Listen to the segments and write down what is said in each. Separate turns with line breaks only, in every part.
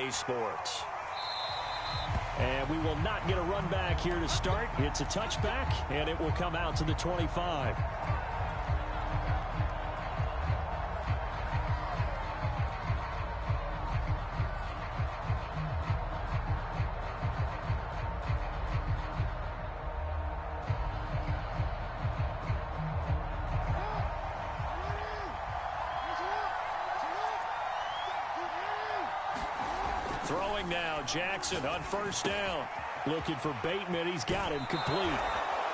EA Sports. And we will not get a run back here to start. It's a touchback, and it will come out to the 25. Throwing now, Jackson on first down. Looking for Bateman. He's got him complete.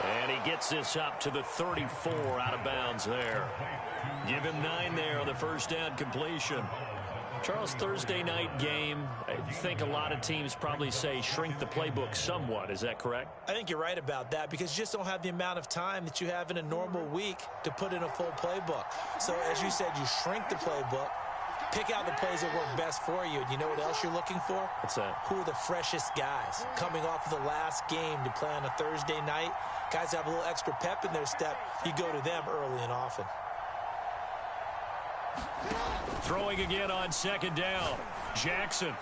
And he gets this up to the 34 out of bounds there. Give him 9 there on the first down completion. Charles, Thursday night game, I think a lot of teams probably say shrink the playbook somewhat. Is that correct?
I think you're right about that because you just don't have the amount of time that you have in a normal week to put in a full playbook. So, as you said, you shrink the playbook. Pick out the plays that work best for you. And you know what else you're looking for?
What's that?
Who are the freshest guys coming off of the last game to play on a Thursday night? Guys have a little extra pep in their step. You go to them early and often.
Throwing again on second down. Jackson.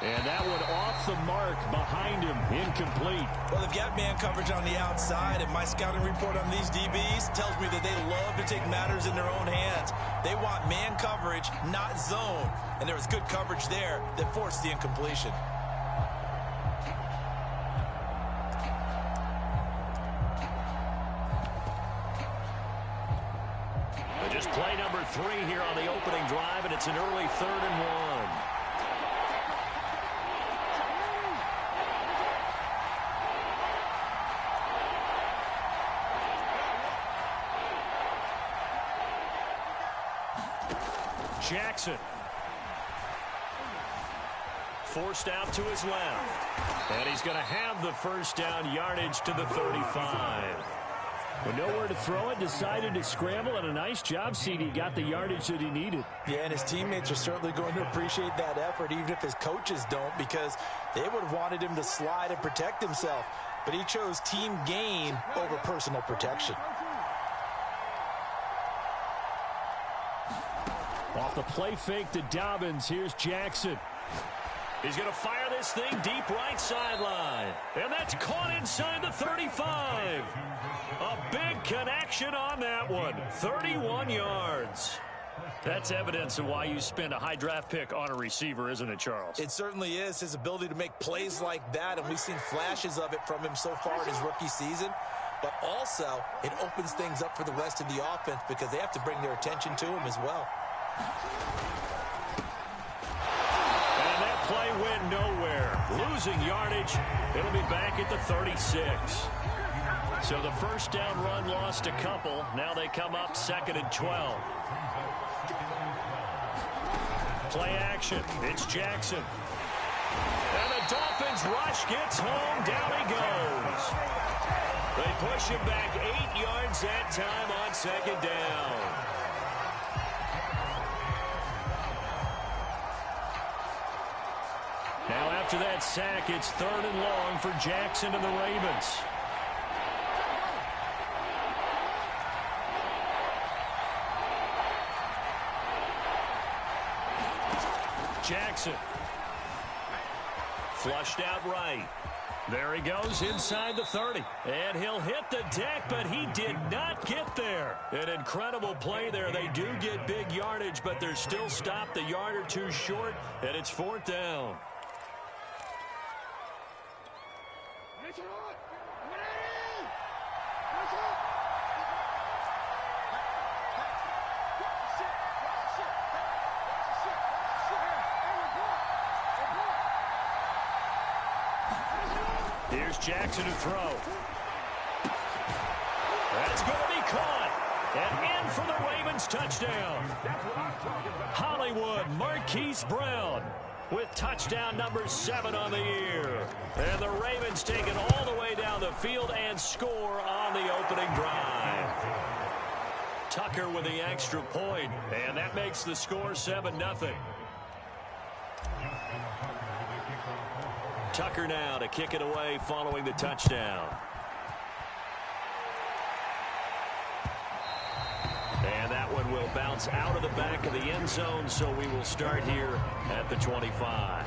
And that one off the mark behind him. Incomplete.
Well, they've got man coverage on the outside, and my scouting report on these DBs tells me that they love to take matters in their own hands. They want man coverage, not zone. And there was good coverage there that forced the incompletion.
Just play number 3 here on the opening drive, and it's an early 3rd and 1. Jackson. Forced out to his left. And he's going to have the first down yardage to the 35. With nowhere to throw it, decided to scramble, and a nice job, CD. Got the yardage that he needed.
Yeah, and his teammates are certainly going to appreciate that effort, even if his coaches don't, because they would have wanted him to slide and protect himself. But he chose team gain over personal protection.
Off the play fake to Dobbins. Here's Jackson. He's going to fire this thing deep right sideline. And that's caught inside the 35. A big connection on that one. 31 yards. That's evidence of why you spend a high draft pick on a receiver, isn't it, Charles?
It certainly is. His ability to make plays like that, and we've seen flashes of it from him so far in his rookie season. But also, it opens things up for the rest of the offense because they have to bring their attention to him as well.
And that play went nowhere. Losing yardage. It'll be back at the 36. So the first down run lost a couple. Now they come up 2nd and 12. Play action. It's Jackson. And the Dolphins rush gets home. Down he goes. They push him back 8 yards that time on 2nd down. Now after that sack, it's 3rd and long for Jackson and the Ravens. Jackson. Flushed out right. There he goes inside the 30. And he'll hit the deck, but he did not get there. An incredible play there. They do get big yardage, but they're still stopped a yard or two short, and it's 4th down. Here's Jackson to throw. That's going to be caught. And in for the Ravens touchdown. Hollywood Marquise Brown with touchdown number 7 on the year. And the Ravens take it all the way down the field and score on the opening drive. Tucker with the extra point, and that makes the score 7-0. Tucker now to kick it away following the touchdown. And that one will bounce out of the back of the end zone, so we will start here at the 25.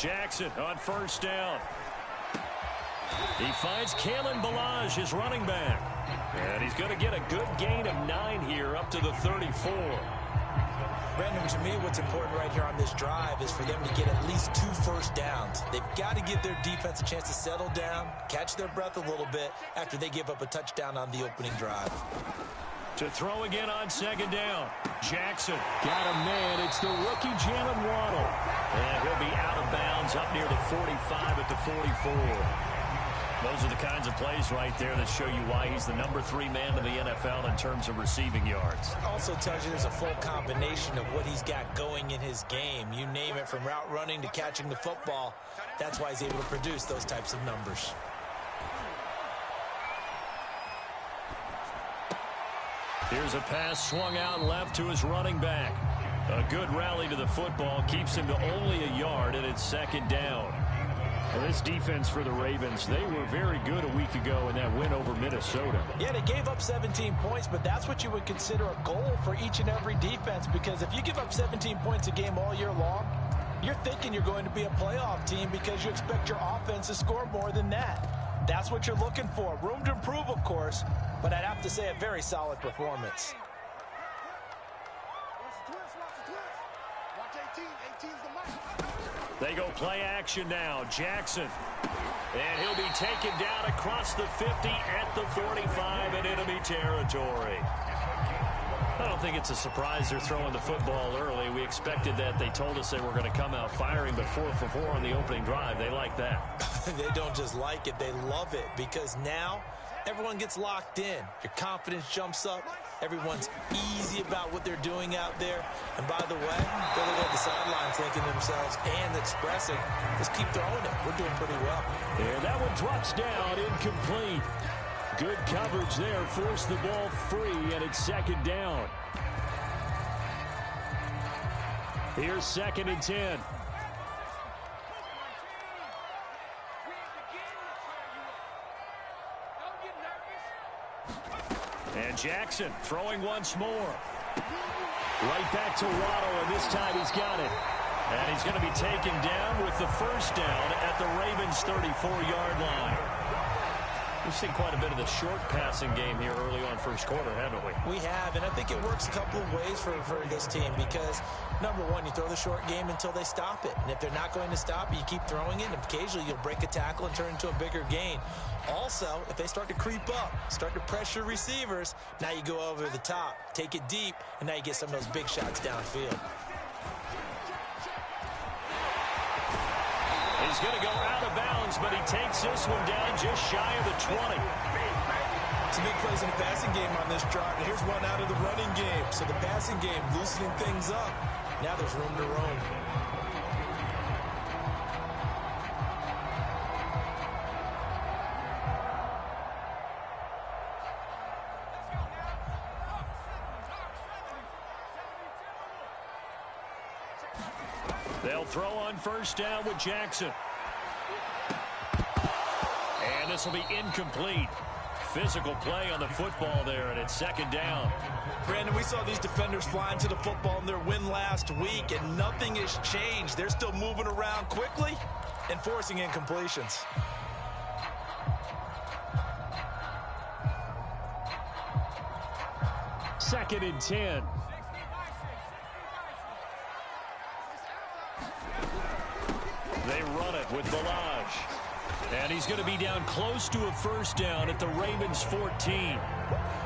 Jackson on first down. He finds Kalen Ballage, his running back. And he's going to get a good gain of 9 here up to the 34.
Brandon, to me, what's important right here on this drive is for them to get at least 2 first downs. They've got to give their defense a chance to settle down, catch their breath a little bit after they give up a touchdown on the opening drive.
To throw again on second down. Jackson got a man. It's the rookie Jalen Waddle. And he'll be out of bounds up near the 45 at the 44. Those are the kinds of plays right there that show you why he's the number 3 man in the NFL in terms of receiving yards.
Also tells you there's a full combination of what he's got going in his game. You name it, from route running to catching the football. That's why he's able to produce those types of numbers.
Here's a pass swung out left to his running back. A good rally to the football keeps him to only a yard, and it's second down. Well, this defense for the Ravens, they were very good a week ago in that win over Minnesota.
Yeah, they gave up 17 points, but that's what you would consider a goal for each and every defense, because if you give up 17 points a game all year long, you're thinking you're going to be a playoff team because you expect your offense to score more than that. That's what you're looking for. Room to improve, of course, but I'd have to say a very solid performance.
They go play action now. Jackson. And he'll be taken down across the 50 at the 45 in enemy territory. I don't think it's a surprise they're throwing the football early. We expected that. They told us they were going to come out firing, but 4 for 4 on the opening drive. They like that.
They don't just like it, they love it, because now everyone gets locked in. Your confidence jumps up. Everyone's easy about what they're doing out there. And by the way, they're looking at the sidelines thinking to themselves and expressing, just keep throwing it. We're doing pretty well.
And that one drops down, incomplete. Good coverage there. Forced the ball free, and it's second down. Here's second and 10. And Jackson throwing once more. Right back to Waddle, and this time he's got it. And he's going to be taken down with the first down at the Ravens' 34-yard line. We've seen quite a bit of the short passing game here early on first quarter, haven't we?
We have, and I think it works a couple of ways for this team because, number one, you throw the short game until they stop it. And if they're not going to stop it, you keep throwing it, and occasionally you'll break a tackle and turn into a bigger gain. Also, if they start to creep up, start to pressure receivers, now you go over the top, take it deep, and now you get some of those big shots downfield.
He's going to go out of bounds, but he takes this one down just shy of the 20.
Some big plays in the passing game on this drive. And here's one out of the running game. So the passing game loosening things up. Now there's room to roam.
They'll throw on first down with Jackson. And this will be incomplete. Physical play on the football there, and it's second down.
Brandon, we saw these defenders flying to the football in their win last week, and nothing has changed. They're still moving around quickly and forcing incompletions.
Second and 10. They run it with Ballage. And he's going to be down close to a first down at the Ravens 14.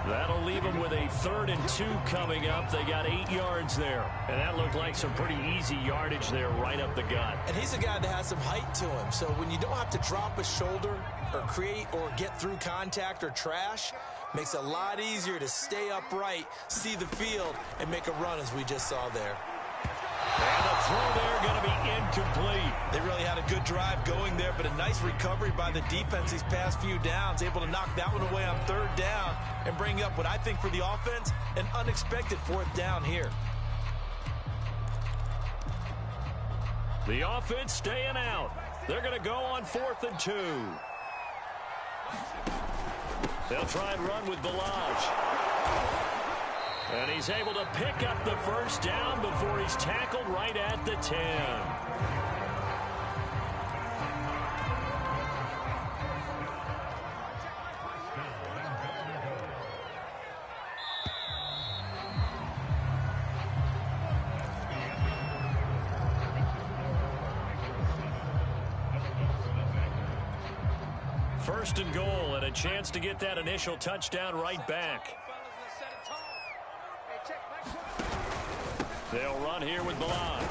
That'll leave them with a 3rd and 2 coming up. They got 8 yards there. And that looked like some pretty easy yardage there right up the gut.
And he's a guy that has some height to him. So when you don't have to drop a shoulder or create or get through contact or trash, makes it a lot easier to stay upright, see the field, and make a run as we just saw there.
And the throw there going to be incomplete.
They really had a good drive going there, but a nice recovery by the defense these past few downs, able to knock that one away on 3rd down and bring up what I think for the offense, an unexpected 4th down here.
The offense staying out. They're going to go on 4th and 2. They'll try and run with Ballage. And he's able to pick up the first down before he's tackled right at the 10. First and goal, and a chance to get that initial touchdown right back. They'll run here with Balaj.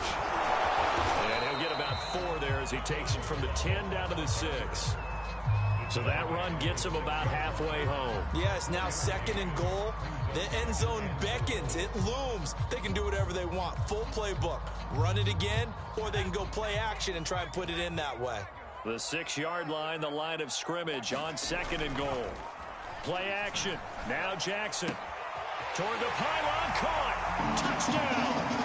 And he'll get about 4 there as he takes it from the 10 down to the 6. So that run gets him about halfway home.
Yeah, it's now second and goal. The end zone beckons. It looms. They can do whatever they want. Full playbook. Run it again, or they can go play action and try and put it in that way.
The 6-yard line, the line of scrimmage on second and goal. Play action. Now Jackson. Toward the pylon, caught. Touchdown.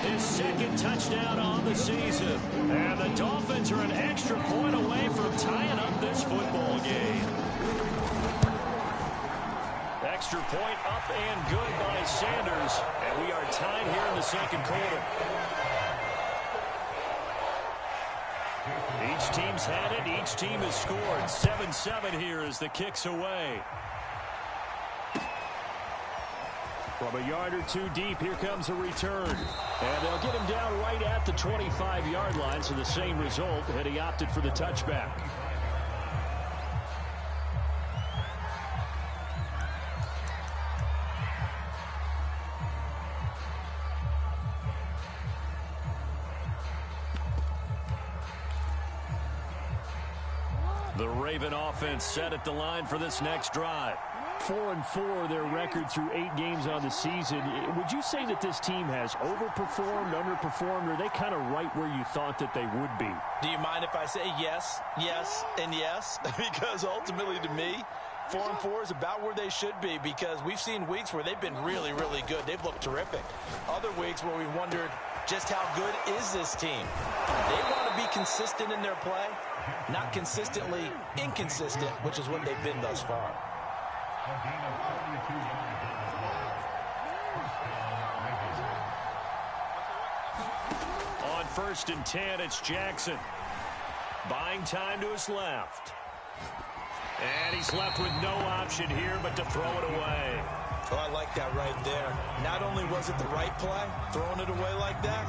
His second touchdown on the season. And the Dolphins are an extra point away from tying up this football game. Extra point up and good by Sanders. And we are tied here in the second quarter. Each team's had it. Each team has scored. 7-7 here as the kick's away. From a yard or two deep, here comes a return. And they'll get him down right at the 25-yard line, so the same result, and he opted for the touchback. The Raven offense set at the line for this next drive. 4-4, their record through 8 games on the season. Would you say that this team has overperformed, underperformed, or are they kind of right where you thought that they would be?
Do you mind if I say yes, yes, and yes? Because ultimately to me, 4-4 is about where they should be, because we've seen weeks where they've been really, really good. They've looked terrific. Other weeks where we wondered just how good is this team. They want to be consistent in their play, not consistently inconsistent, which is what they've been thus far.
On 1st and 10, it's Jackson. Buying time to his left. And he's left with no option here but to throw it away.
Oh, I like that right there. Not only was it the right play, throwing it away like that,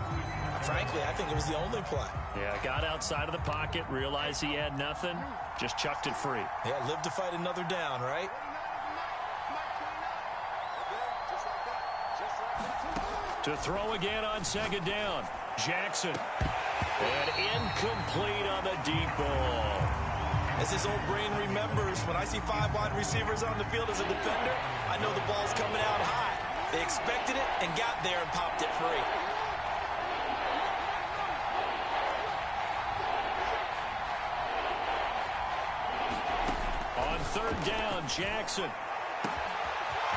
frankly, I think it was the only play.
Yeah, got outside of the pocket, realized he had nothing, just chucked it free.
Yeah, live to fight another down, right?
To throw again on 2nd down. Jackson. And incomplete on the deep ball.
As his old brain remembers, when I see 5 wide receivers on the field as a defender, I know the ball's coming out high. They expected it and got there and popped it free.
On 3rd down, Jackson.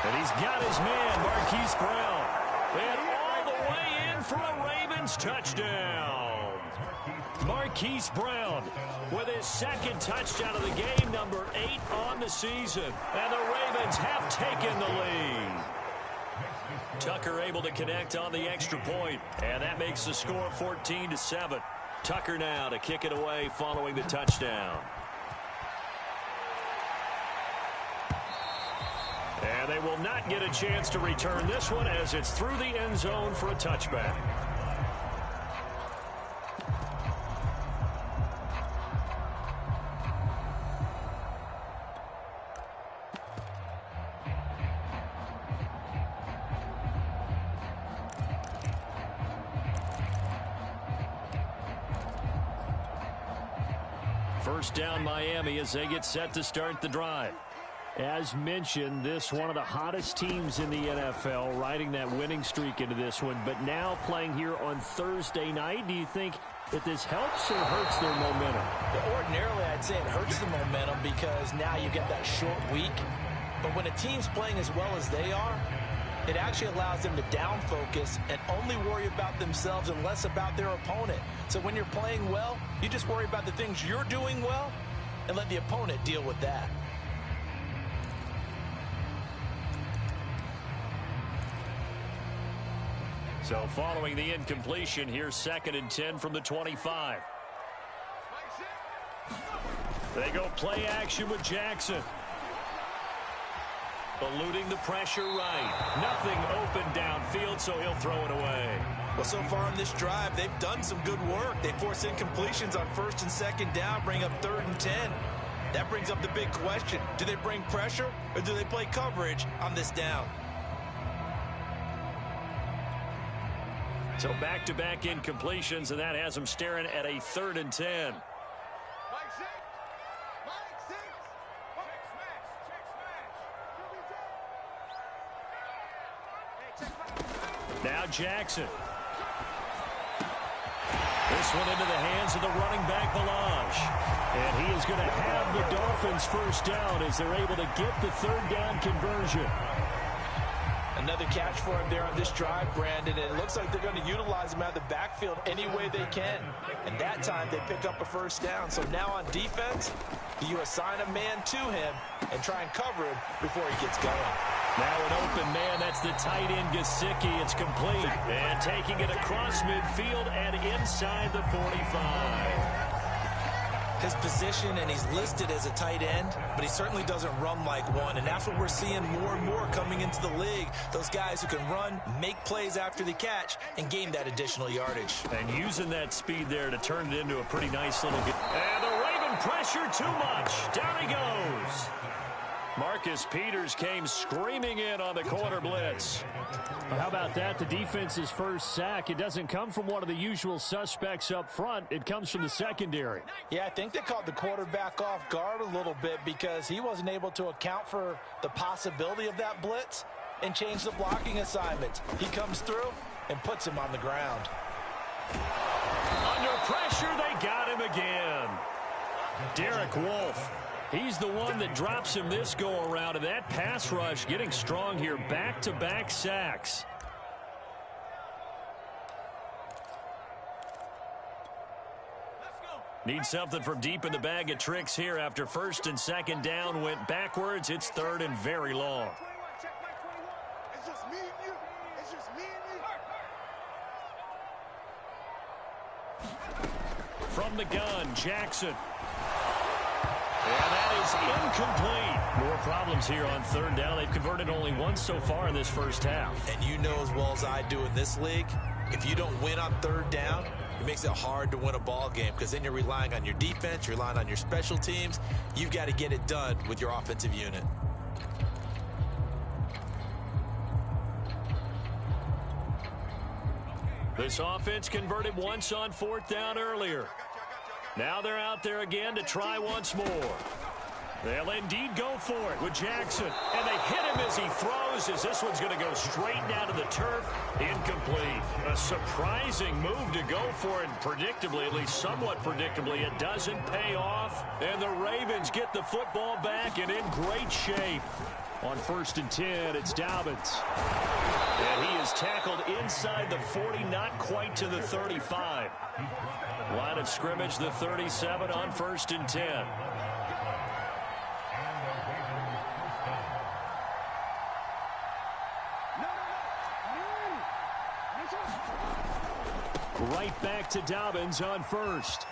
And he's got his man, Marquise Brown. And all the way in for a Ravens touchdown. Marquise Brown with his 2nd touchdown of the game, number 8 on the season. And the Ravens have taken the lead. Tucker able to connect on the extra point, and that makes the score 14-7. Tucker now to kick it away following the touchdown. And they will not get a chance to return this one as it's through the end zone for a touchback. First down Miami as they get set to start the drive. As mentioned, this one of the hottest teams in the NFL, riding that winning streak into this one, but now playing here on Thursday night. Do you think that this helps or hurts their momentum?
Ordinarily, I'd say it hurts the momentum because now you get that short week. But when a team's playing as well as they are, It actually allows them to down focus and only worry about themselves and less about their opponent. So when you're playing well, you just worry about the things you're doing well and let the opponent deal with that.
So following the incompletion, here's 2nd and 10 from the 25. They go play action with Jackson. Eluding the pressure right. Nothing open downfield, so he'll throw it away.
Well, so far in this drive, they've done some good work. They force incompletions on 1st and 2nd down, bring up 3rd and 10. That brings up the big question. Do they bring pressure or do they play coverage on this down?
So back-to-back incompletions, and that has them staring at a 3rd and 10. Now Jackson. This one into the hands of the running back, Balaj. And he is going to have the Dolphins first down as they're able to get the 3rd down conversion.
Another catch for him there on this drive, Brandon. And it looks like they're going to utilize him out of the backfield any way they can. And that time they pick up a first down. So now on defense, you assign a man to him and try and cover him before he gets going.
Now an open man, that's the tight end, Gesicki. It's complete. And taking it across midfield and inside the 45.
His position, and he's listed as a tight end, but he certainly doesn't run like one. And that's what we're seeing more and more coming into the league. Those guys who can run, make plays after the catch, and gain that additional yardage.
And using that speed there to turn it into a pretty nice little game. And the Raven pressure too much. Down he goes. Marcus Peters came screaming in on the corner blitz.
How about that? The defense's first sack. It doesn't come from one of the usual suspects up front. It comes from the secondary.
Yeah, I think they caught the quarterback off guard a little bit because he wasn't able to account for the possibility of that blitz and change the blocking assignments. He comes through and puts him on the ground.
Under pressure, they got him again. Derek Wolfe. He's the one that drops him this go-around, and that pass rush getting strong here. Back-to-back sacks. Need something from deep in the bag of tricks here after 1st and 2nd down went backwards. It's 3rd and very long. From the gun, Jackson. And that is incomplete. More problems here on 3rd down. They've converted only once so far in this first half.
And you know as well as I do in this league, if you don't win on 3rd down, it makes it hard to win a ball game because then you're relying on your defense, you're relying on your special teams. You've got to get it done with your offensive unit.
This offense converted once on 4th down earlier. Now they're out there again to try once more. They'll indeed go for it with Jackson. And they hit him as he throws, as this one's going to go straight down to the turf. Incomplete. A surprising move to go for it. Predictably, at least somewhat predictably, it doesn't pay off. And the Ravens get the football back and in great shape. On 1st and 10, it's Dobbins. And he is tackled inside the 40, not quite to the 35. Line of scrimmage, the 37 on 1st and 10. Right back to Dobbins on 1st.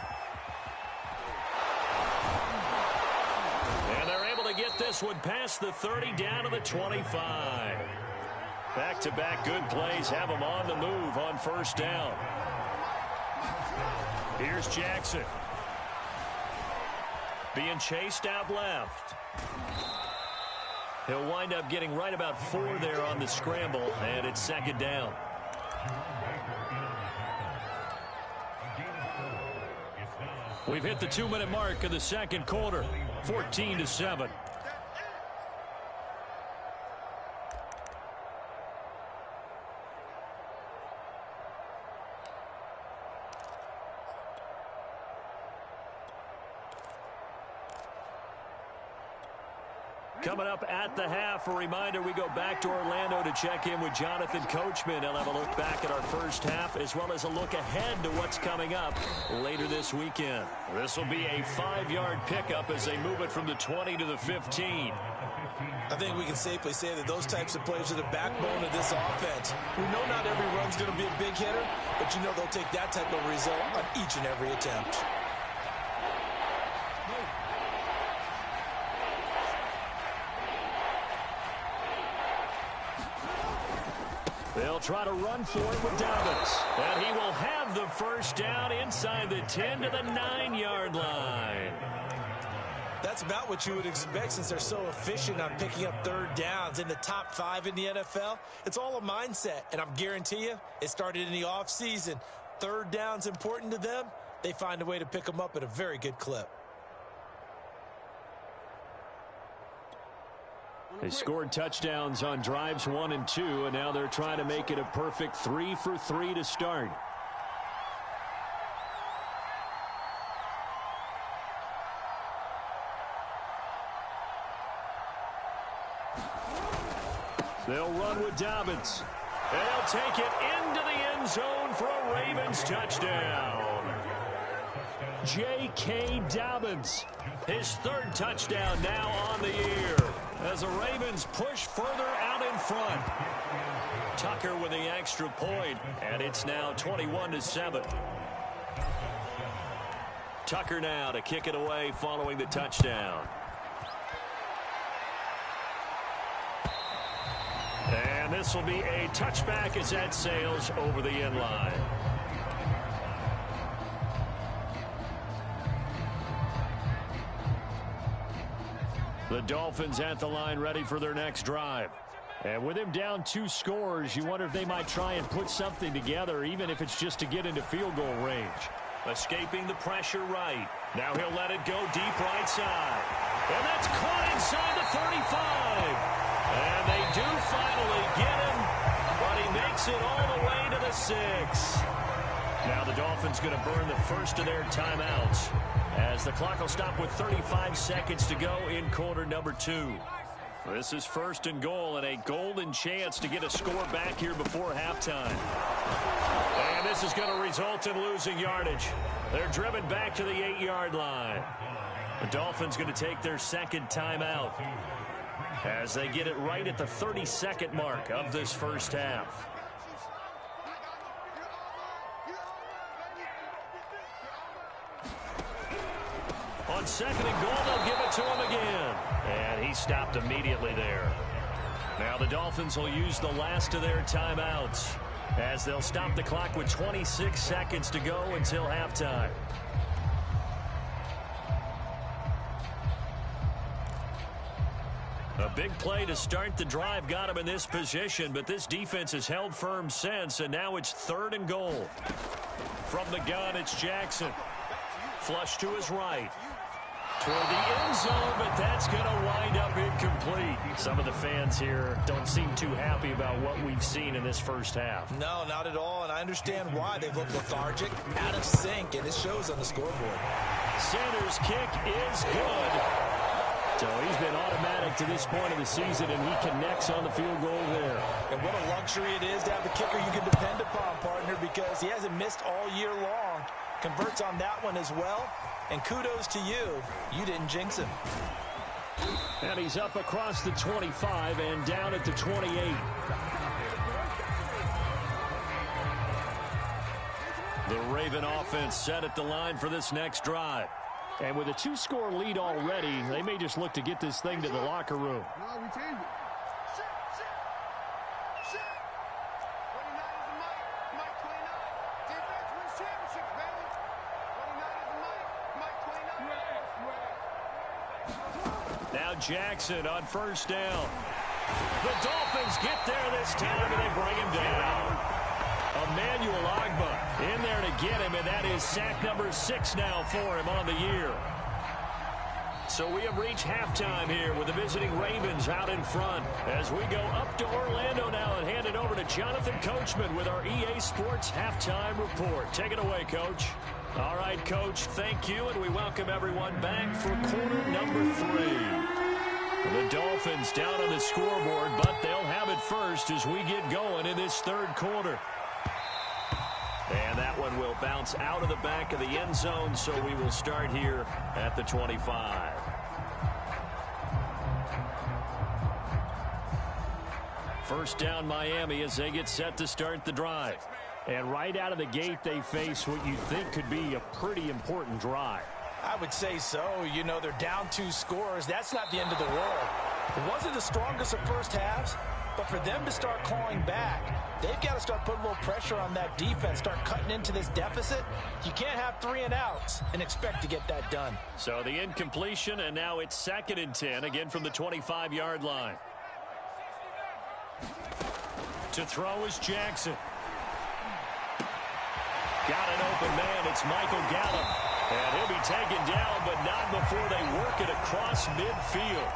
And they're able to get this one past the 30 down to the 25. Back-to-back good plays have them on the move on 1st down. Here's Jackson. Being chased out left. He'll wind up getting right about 4 there on the scramble, and it's 2nd down. We've hit the 2-minute mark of the 2nd quarter, 14-7. Coming up at the half, a reminder, we go back to Orlando to check in with Jonathan Coachman. He'll have a look back at our first half as well as a look ahead to what's coming up later this weekend. This will be a 5-yard pickup as they move it from the 20 to the 15.
I think we can safely say that those types of plays are the backbone of this offense. We know not every run's going to be a big hitter, but you know they'll take that type of result on each and every attempt.
They'll try to run for it with Dobbins. And he will have the first down inside the 10 to the 9-yard line.
That's about what you would expect since they're so efficient on picking up third downs in the top 5 in the NFL. It's all a mindset, and I'm guarantee you it started in the offseason. Third down's important to them. They find a way to pick them up at a very good clip.
They scored touchdowns on drives 1 and 2, and now they're trying to make it a perfect 3 for 3 to start. They'll run with Dobbins.
They'll take it into the end zone for a Ravens touchdown. J.K. Dobbins, his 3rd touchdown now on the year as the Ravens push further out in front. Tucker with the extra point, and it's now 21-7. Tucker now to kick it away following the touchdown. And this will be a touchback as that sails over the end line. The Dolphins at the line ready for their next drive. And with him down 2 scores, you wonder if they might try and put something together, even if it's just to get into field goal range. Escaping the pressure right. Now he'll let it go deep right side. And that's caught inside the 35. And they do finally get him, but he makes it all the way to the 6. Now the Dolphins going to burn the first of their timeouts as the clock will stop with 35 seconds to go in quarter number 2. This is 1st and goal and a golden chance to get a score back here before halftime. And this is going to result in losing yardage. They're driven back to the 8-yard line. The Dolphins going to take their 2nd timeout as they get it right at the 30-second mark of this first half. On 2nd and goal, they'll give it to him again. And he stopped immediately there. Now the Dolphins will use the last of their timeouts as they'll stop the clock with 26 seconds to go until halftime. A big play to start the drive got him in this position, but this defense has held firm since, and now it's 3rd and goal. From the gun, it's Jackson. Flush to his right. Toward the end zone, but that's going to wind up incomplete. Some of the fans here don't seem too happy about what we've seen in this first half.
No, not at all, and I understand why. They've looked lethargic, out of sync, and it shows on the scoreboard.
Sanders' kick is good.
So he's been automatic to this point of the season, and he connects on the field goal there.
And what a luxury it is to have a kicker you can depend upon, partner, because he hasn't missed all year long. Converts on that one as well. And kudos to you. You didn't jinx him.
And he's up across the 25 and down at the 28.
The Raven offense set at the line for this next drive.
And with a 2-score lead already, they may just look to get this thing to the locker room.
Now Jackson on 1st down. The Dolphins get there this time, and they bring him down. Emmanuel Ogbah in there to get him, and that is sack number 6 now for him on the year. So we have reached halftime here with the visiting Ravens out in front as we go up to Orlando now and hand it over to Jonathan Coachman with our EA Sports Halftime Report. Take it away, Coach. All right, Coach, thank you, and we welcome everyone back for quarter number 3. The Dolphins down on the scoreboard, but they'll have it first as we get going in this third quarter. And that one will bounce out of the back of the end zone, so we will start here at the 25. First down Miami as they get set to start the drive.
And right out of the gate, they face what you think could be a pretty important drive.
I would say so. You know, they're down 2 scores. That's not the end of the world. It wasn't the strongest of first halves, but for them to start clawing back, they've got to start putting a little pressure on that defense, start cutting into this deficit. You can't have 3 and outs and expect to get that done.
So the incompletion, and now it's 2nd and 10, again from the 25-yard line. To throw is Jackson. Got an open man. It's Michael Gallup. And he'll be taken down, but not before they work it across midfield.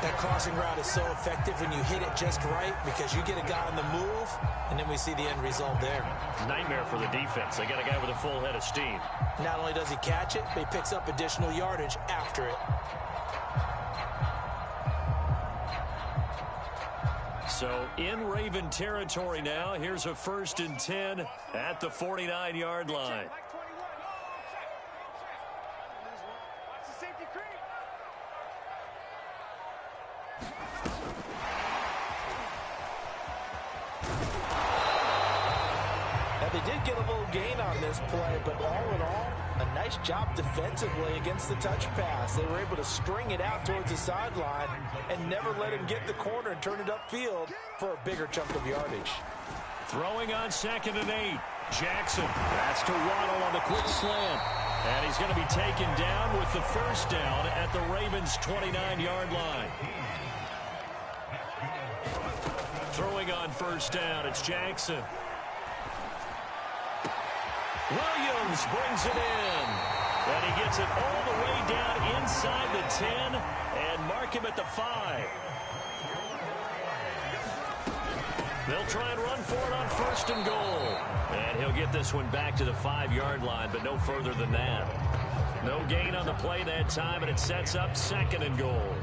That crossing route is so effective when you hit it just right because you get a guy on the move, and then we see the end result there.
Nightmare for the defense. They got a guy with a full head of steam.
Not only does he catch it, but he picks up additional yardage after it.
So in Raven territory now. Here's a 1st and 10 at the 49-yard line.
Now they did get a little gain on this play, but all in all, a nice job defensively against the touch pass. They were able to string it out towards the sideline and never let him get the corner and turn it upfield for a bigger chunk of yardage.
Throwing on 2nd and 8. Jackson. That's to Waddle on the quick slant. And he's going to be taken down with the first down at the Ravens' 29-yard line. Throwing on 1st down, it's Jackson. Williams brings it in. And he gets it all the way down inside the 10 and mark him at the 5. They'll try and run for it on 1st and goal. And he'll get this one back to the 5-yard line, but no further than that. No gain on the play that time, and it sets up 2nd and goal.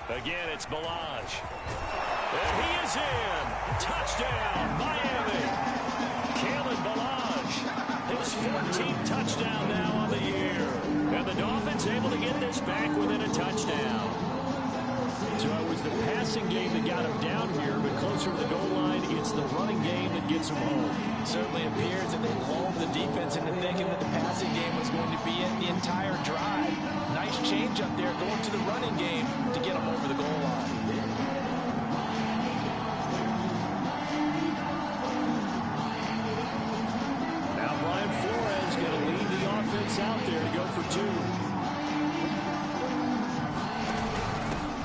Again, it's Balaj. And he is in. Touchdown, Miami. Kalen Balaj, his 14th touchdown now on the year. And the Dolphins able to get this back within a touchdown.
So it was the passing game that got him down here, but closer to the goal line, it's the running game that gets him home.
Certainly appears that they lulled the defense into thinking that the passing game was going to be it the entire drive. Nice change up there going to the running game to get him over the goal line.
Now Brian Flores going to lead the offense out there to go for 2.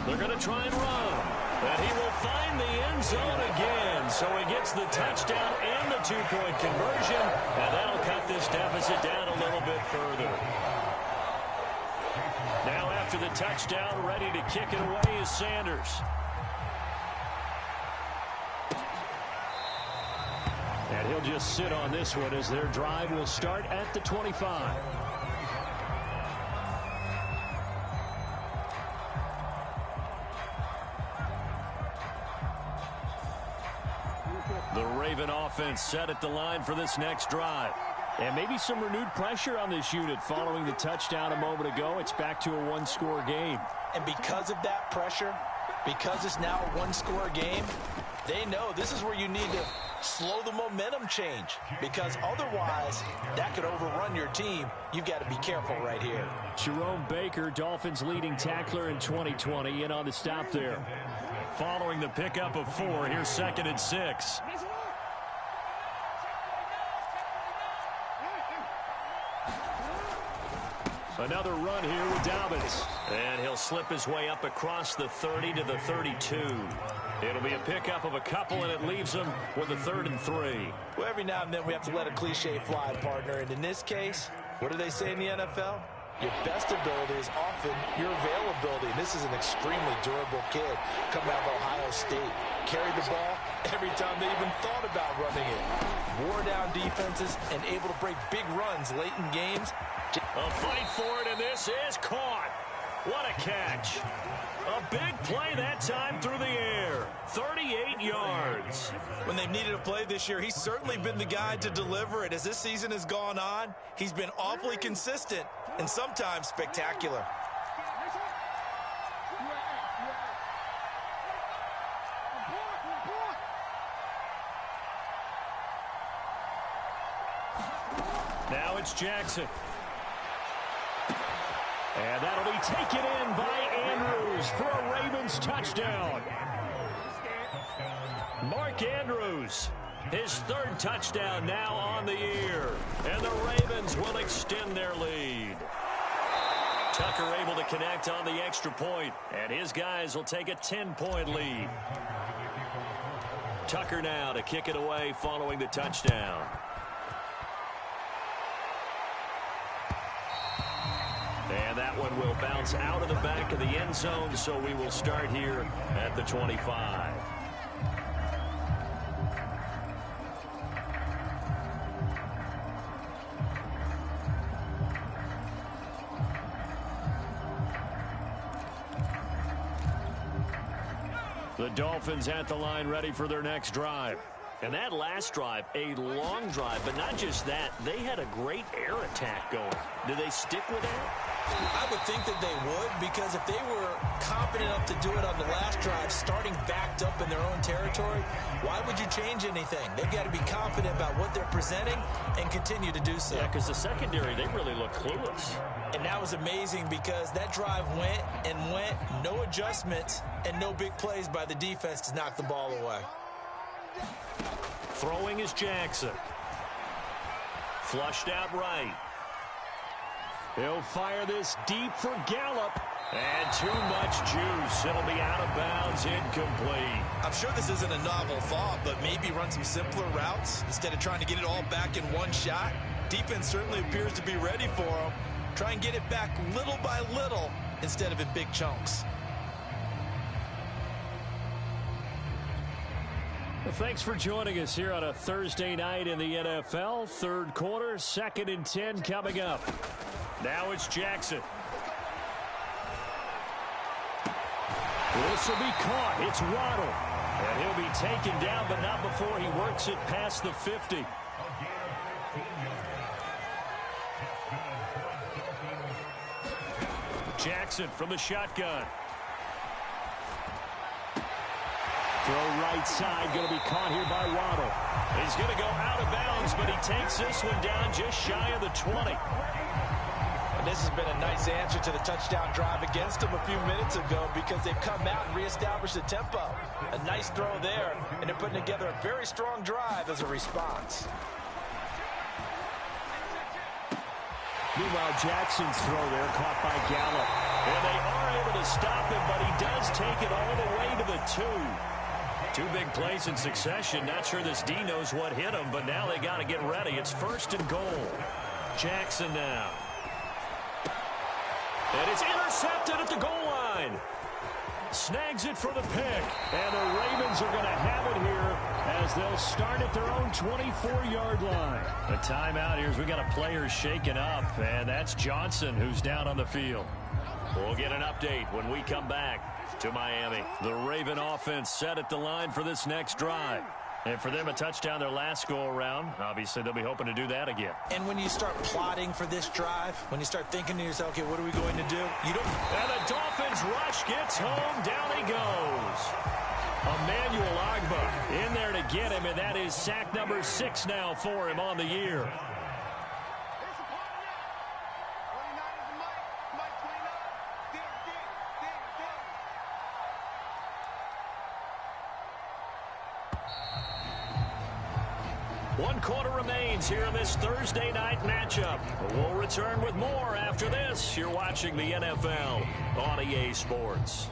They're going to try and run. And he will find the end zone again. So he gets the touchdown and the 2-point conversion. And that'll cut this deficit down a little bit further. Now after the touchdown, ready to kick it away is Sanders.
And he'll just sit on this one as their drive will start at the 25.
The Raven offense set at the line for this next drive.
And maybe some renewed pressure on this unit following the touchdown a moment ago. It's back to a 1-score game.
And because of that pressure, because it's now a 1-score game, they know this is where you need to slow the momentum change. Because otherwise, that could overrun your team. You've got to be careful right here.
Jerome Baker, Dolphins leading tackler in 2020, in on the stop there.
Following the pickup of 4, here's 2nd and 6. Another run here with Dobbins. And he'll slip his way up across the 30 to the 32. It'll be a pickup of a couple, and it leaves him with a 3rd and 3.
Well, every now and then we have to let a cliche fly, partner. And in this case, what do they say in the NFL? Your best ability is often your availability. This is an extremely durable kid coming out of Ohio State. Carried the ball every time they even thought about running it. Wore down defenses and able to break big runs late in games.
A fight for it, and this is caught. What a catch. A big play that time through the air. 38 yards.
When they've needed a play this year, he's certainly been the guy to deliver it. As this season has gone on, he's been awfully consistent and sometimes spectacular.
Now it's Jackson. And that'll be taken in by Andrews for a Ravens touchdown. Mark Andrews, his third touchdown now on the year. And the Ravens will extend their lead. Tucker able to connect on the extra point, and his guys will take a 10-point lead. Tucker now to kick it away following the touchdown. And that one will bounce out of the back of the end zone, so we will start here at the 25. The Dolphins at the line ready for their next drive. And that last drive, a long drive, but not just that. They had a great air attack going. Do they stick with that?
I would think that they would, because if they were confident enough to do it on the last drive, starting backed up in their own territory, why would you change anything? They've got to be confident about what they're presenting and continue to do so.
Yeah, because the secondary, they really look clueless.
And that was amazing because that drive went and went, no adjustments and no big plays by the defense to knock the ball away.
Throwing is Jackson. Flushed out right. He'll fire this deep for Gallup. And too much juice. It'll be out of bounds, incomplete.
I'm sure this isn't a novel thought, but maybe run some simpler routes instead of trying to get it all back in one shot. Defense certainly appears to be ready for him. Try and get it back little by little instead of in big chunks.
Well, thanks for joining us here on a Thursday night in the NFL. Third quarter, 2nd and 10 coming up.
Now it's Jackson.
This will be caught. It's Waddle.
And he'll be taken down, but not before he works it past the 50. Jackson from the shotgun.
Throw right side, going to be caught here by Waddle.
He's going to go out of bounds, but he takes this one down just shy of the 20.
And this has been a nice answer to the touchdown drive against them a few minutes ago because they've come out and reestablished the tempo. A nice throw there, and they're putting together a very strong drive as a response.
Meanwhile, Jackson's throw there caught by Gallup.
And they are able to stop him, but he does take it all the way to the 2. Two big plays in succession. Not sure this D knows what hit him, but now they got to get ready. It's 1st and goal. Jackson now. And it's intercepted at the goal line. Snags it for the pick. And the Ravens are going to have it here as they'll start at their own 24-yard line. The timeout here is we got a player shaken up, and that's Johnson who's down on the field. We'll get an update when we come back to Miami. The Raven offense set at the line for this next drive. And for them, a touchdown their last go-around. Obviously, they'll be hoping to do that again.
And when you start plotting for this drive, when you start thinking to yourself, okay, what are we going to do? You don't.
And the Dolphins rush gets home. Down he goes. Emmanuel Ogbah in there to get him, and that is sack number 6 now for him on the year. One quarter remains here in this Thursday night matchup. We'll return with more after this. You're watching the NFL on EA Sports.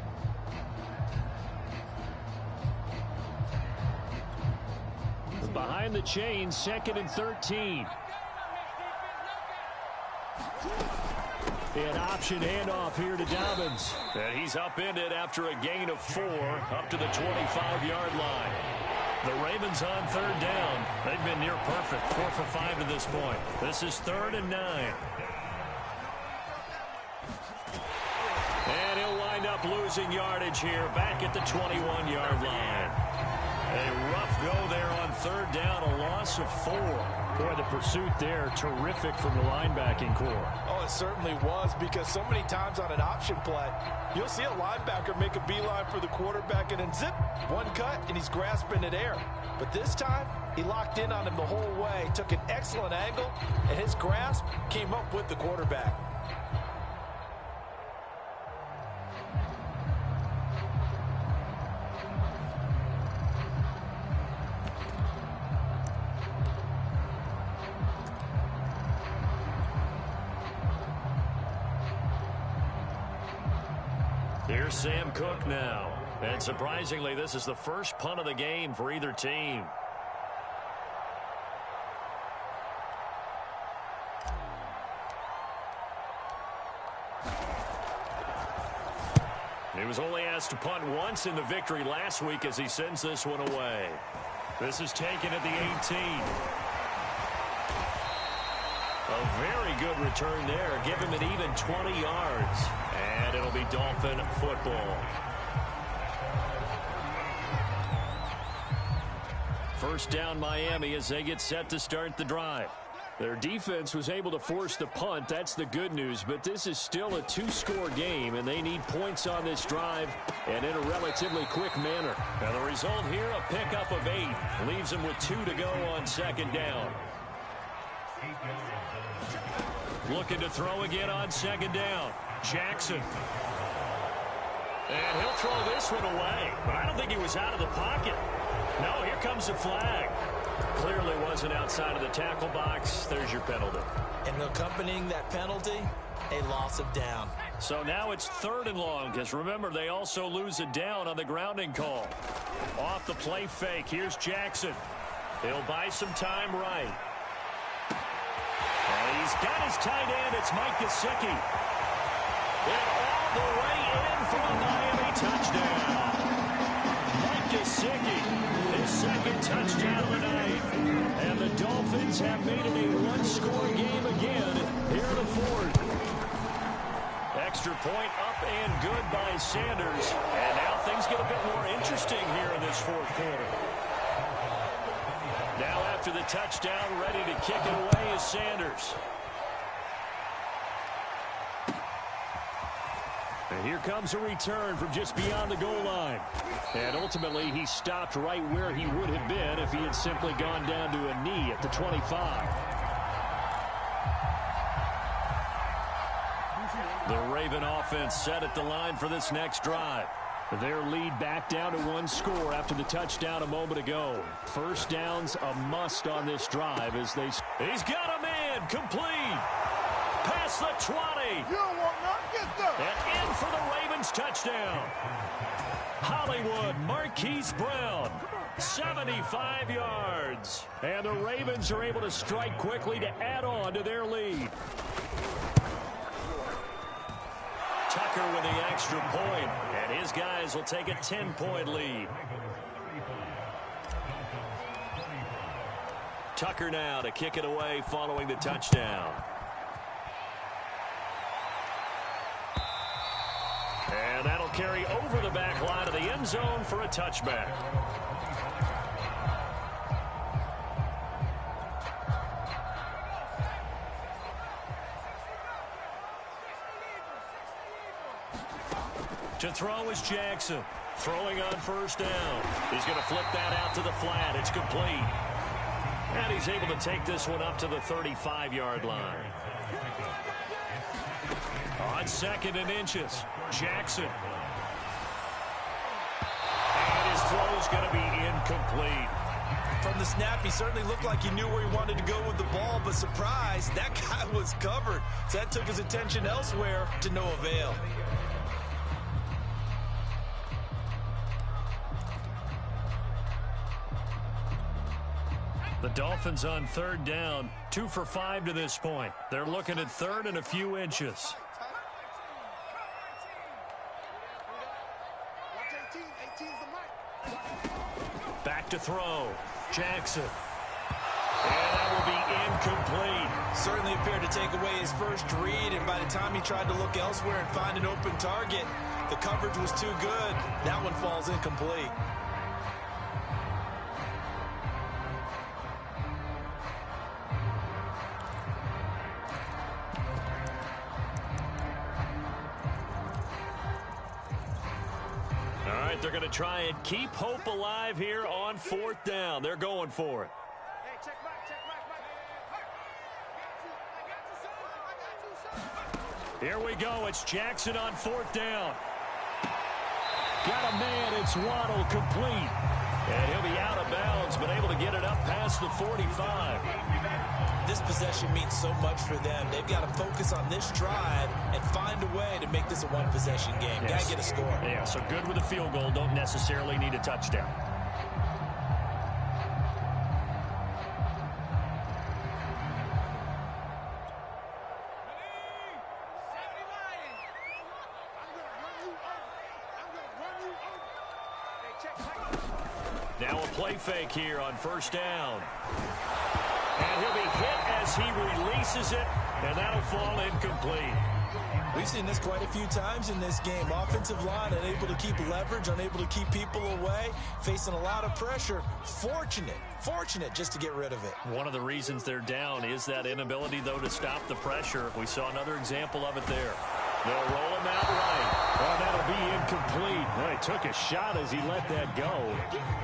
Behind the chains, 2nd and 13. An option handoff here to Dobbins.
And he's upended after a gain of 4 up to the 25-yard line. The Ravens on third down. They've been near perfect, 4 for 5 to this point. This is 3rd and 9. And he'll wind up losing yardage here back at the 21-yard line. A rough go there on third down, a loss of 4.
Boy, the pursuit there, terrific from the linebacking core.
Oh, it certainly was, because so many times on an option play, you'll see a linebacker make a beeline for the quarterback and then zip, one cut, and he's grasping at air. But this time, he locked in on him the whole way, took an excellent angle, and his grasp came up with the quarterback.
Here's Sam Cook now. And surprisingly, this is the first punt of the game for either team. He was only asked to punt once in the victory last week as he sends this one away. This is taken at the 18. A very good return there. Give him an even 20 yards. And it'll be Dolphin football. First down Miami as they get set to start the drive.
Their defense was able to force the punt. That's the good news. But this is still a 2-score game, and they need points on this drive and in a relatively quick manner.
Now the result here, a pickup of 8. Leaves them with 2 to go on second down. Looking to throw again on second down. Jackson. And he'll throw this one away. But I don't think he was out of the pocket. No, here comes the flag. Clearly wasn't outside of the tackle box. There's your penalty.
And accompanying that penalty, a loss of down.
So now it's 3rd and long, because remember, they also lose a down on the grounding call. Off the play fake, here's Jackson. He'll buy some time right. And he's got his tight end. It's Mike Gesicki. And all the way in for a Miami touchdown. Mike Gesicki, his second touchdown of the night. And the Dolphins have made it a 1-score game again here in the 4th. Extra point up and good by Sanders. And now things get a bit more interesting here in this 4th quarter. Now after the touchdown, ready to kick it away is Sanders.
And here comes a return from just beyond the goal line. And ultimately, he stopped right where he would have been if he had simply gone down to a knee at the 25.
The Raven offense set at the line for this next drive.
Their lead back down to 1 score after the touchdown a moment ago. First down's a must on this drive as they...
He's got a man, complete. Past the 20.
You don't want nothing, get there.
And in for the Ravens touchdown. Hollywood Marquise Brown, 75 yards.
And the Ravens are able to strike quickly to add on to their lead.
Tucker with the extra point, and his guys will take a 10-point lead. Tucker now to kick it away following the touchdown. And that'll carry over the back line of the end zone for a touchback. To throw is Jackson. Throwing on first down. He's going to flip that out to the flat. It's complete. And he's able to take this one up to the 35-yard line. On 2nd and inches, Jackson. And his throw is going to be incomplete.
From the snap, he certainly looked like he knew where he wanted to go with the ball, but surprise, that guy was covered. So that took his attention elsewhere to no avail.
The Dolphins on 3rd down, 2 for 5 to this point. They're looking at 3rd and a few inches.
18's the mic.
Back to throw. Jackson. And that will be incomplete.
Certainly appeared to take away his first read, and by the time he tried to look elsewhere and find an open target, the coverage was too good. That one falls incomplete.
All right, they're going to try and keep hope alive here on 4th down. They're going for it.
Hey, check back,
Here we go. It's Jackson on 4th down. Got a man. It's Waddle complete. And he'll be out of bounds, but able to get it up past the 45.
This possession means so much for them. They've got to focus on this drive and find a way to make this a one-possession game.
Yes.
Got to get a score.
Yeah, so good with a field goal. Don't necessarily need a touchdown. Now a play fake here on 1st down. And he'll be hit as he releases it, and that'll fall incomplete.
We've seen this quite a few times in this game. Offensive line unable to keep leverage, unable to keep people away, facing a lot of pressure. Fortunate just to get rid of it.
One of the reasons they're down is that inability, though, to stop the pressure. We saw another example of it there. They'll roll him out right. Oh, that'll be incomplete. Well, he took a shot as he let that go.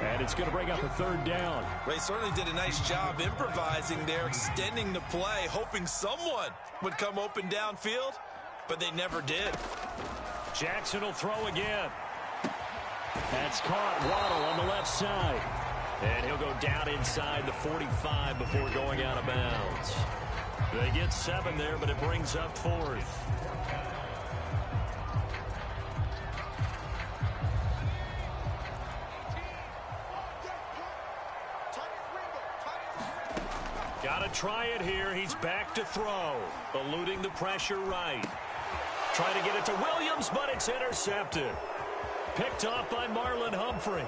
And it's going to bring up a 3rd down.
Well, he certainly did a nice job improvising there, extending the play, hoping someone would come open downfield, but they never did.
Jackson will throw again. That's caught. Waddle on the left side. And he'll go down inside the 45 before going out of bounds. They get 7 there, but it brings up 4th. Got to try it here. He's back to throw. Eluding the pressure right. Trying to get it to Williams, but it's intercepted. Picked off by Marlon Humphrey.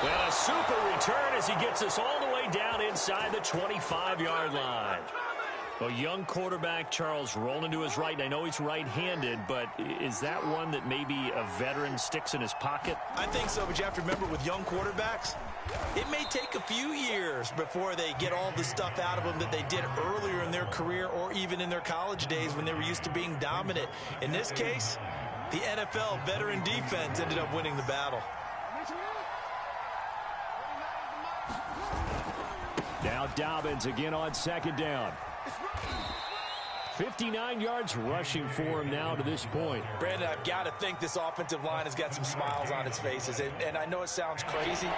And a super return as he gets us all the way down inside the 25-yard line. A young quarterback, Charles, rolling to his right. I know he's right-handed, but is that one that maybe a veteran sticks in his pocket?
I think so, but you have to remember with young quarterbacks, it may take a few years before they get all the stuff out of them that they did earlier in their career or even in their college days when they were used to being dominant. In this case, the NFL veteran defense ended up winning the battle.
Now Dobbins again on 2nd down. 59 yards rushing for him now to this point.
Brandon, I've got to think this offensive line has got some smiles on its faces. And I know it sounds crazy,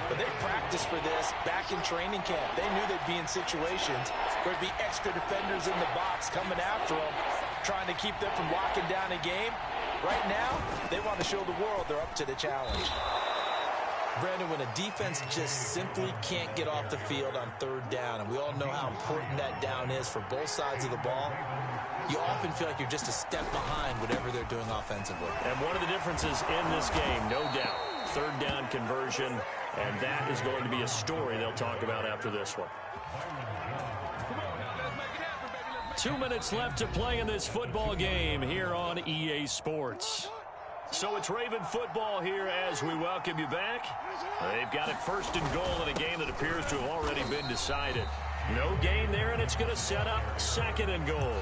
but they practiced for this back in training camp. They knew they'd be in situations where there'd be extra defenders in the box coming after them, trying to keep them from locking down a game. Right now, they want to show the world they're up to the challenge. Brandon, when a defense just simply can't get off the field on 3rd down, and we all know how important that down is for both sides of the ball, you often feel like you're just a step behind whatever they're doing offensively.
And one of the differences in this game, no doubt, 3rd down conversion, and that is going to be a story they'll talk about after this one. 2 minutes left to play in this football game here on EA Sports. So it's Raven football here as we welcome you back. They've got it 1st and goal in a game that appears to have already been decided. No gain there, and it's going to set up 2nd and goal.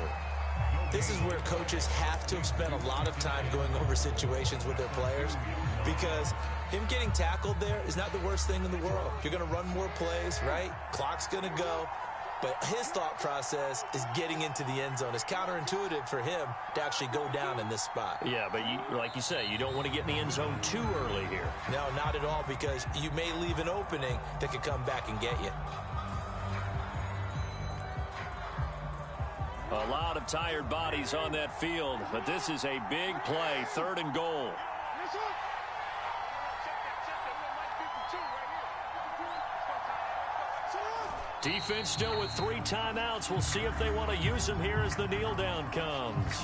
This is where coaches have to have spent a lot of time going over situations with their players, because him getting tackled there is not the worst thing in the world. You're going to run more plays, right? Clock's going to go. But his thought process is getting into the end zone. It's counterintuitive for him to actually go down in this spot.
Yeah, but like you say, you don't want to get in the end zone too early here.
No, not at all, because you may leave an opening that could come back and get you.
A lot of tired bodies on that field, but this is a big play, 3rd and goal. Defense still with 3 timeouts. We'll see if they want to use them here as the kneel down comes.